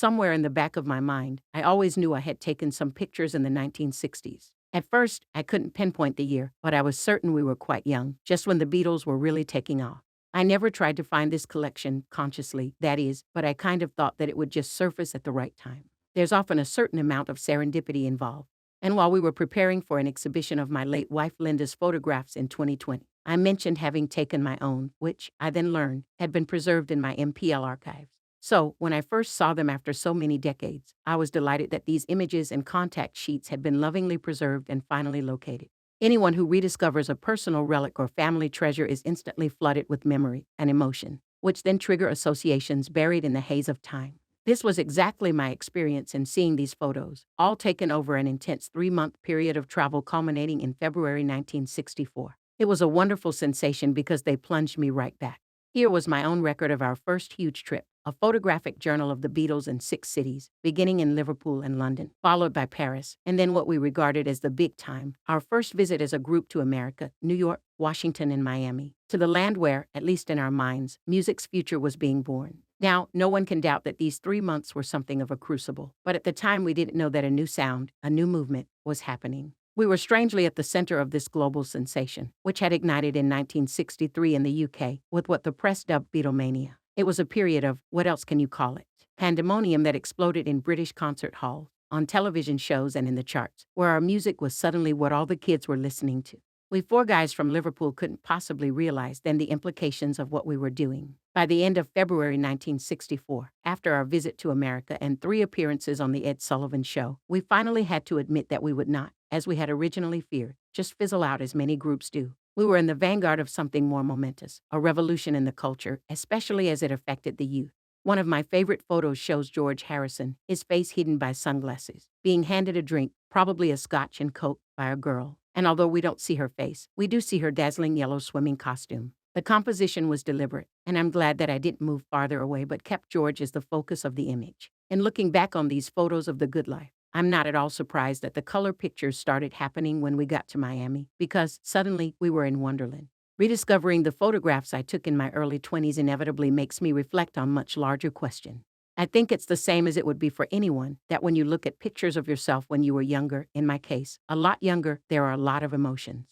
somewhere in the back of my mind, I always knew I had taken some pictures in the 1960s. At first, I couldn't pinpoint the year, but I was certain we were quite young, just when the Beatles were really taking off. I never tried to find this collection consciously, that is, but I kind of thought that it would just surface at the right time. There's often a certain amount of serendipity involved. And while we were preparing for an exhibition of my late wife Linda's photographs in 2020, I mentioned having taken my own, which, I then learned, had been preserved in my MPL archives. So, when I first saw them after so many decades, I was delighted that these images and contact sheets had been lovingly preserved and finally located. Anyone who rediscovers a personal relic or family treasure is instantly flooded with memory and emotion, which then trigger associations buried in the haze of time. This was exactly my experience in seeing these photos, all taken over an intense 3-month period of travel culminating in February 1964. It was a wonderful sensation because they plunged me right back. Here was my own record of our first huge trip, a photographic journal of the Beatles in 6 cities, beginning in Liverpool and London, followed by Paris, and then what we regarded as the big time, our first visit as a group to America, New York, Washington, and Miami, to the land where, at least in our minds, music's future was being born. Now, no one can doubt that these 3 months were something of a crucible, but at the time we didn't know that a new sound, a new movement, was happening. We were strangely at the center of this global sensation, which had ignited in 1963 in the UK with what the press dubbed Beatlemania. It was a period of, what else can you call it, pandemonium that exploded in British concert halls, on television shows and in the charts, where our music was suddenly what all the kids were listening to. We 4 guys from Liverpool couldn't possibly realize then the implications of what we were doing. By the end of February 1964, after our visit to America and 3 appearances on The Ed Sullivan Show, we finally had to admit that we would not, as we had originally feared, just fizzle out as many groups do. We were in the vanguard of something more momentous, a revolution in the culture, especially as it affected the youth. One of my favorite photos shows George Harrison, his face hidden by sunglasses, being handed a drink, probably a scotch and coke, by a girl. And although we don't see her face, we do see her dazzling yellow swimming costume. The composition was deliberate, and I'm glad that I didn't move farther away but kept George as the focus of the image. In looking back on these photos of the good life, I'm not at all surprised that the color pictures started happening when we got to Miami, because suddenly we were in Wonderland. Rediscovering the photographs I took in my early 20s inevitably makes me reflect on much larger questions. I think it's the same as it would be for anyone, that when you look at pictures of yourself when you were younger, in my case, a lot younger, there are a lot of emotions.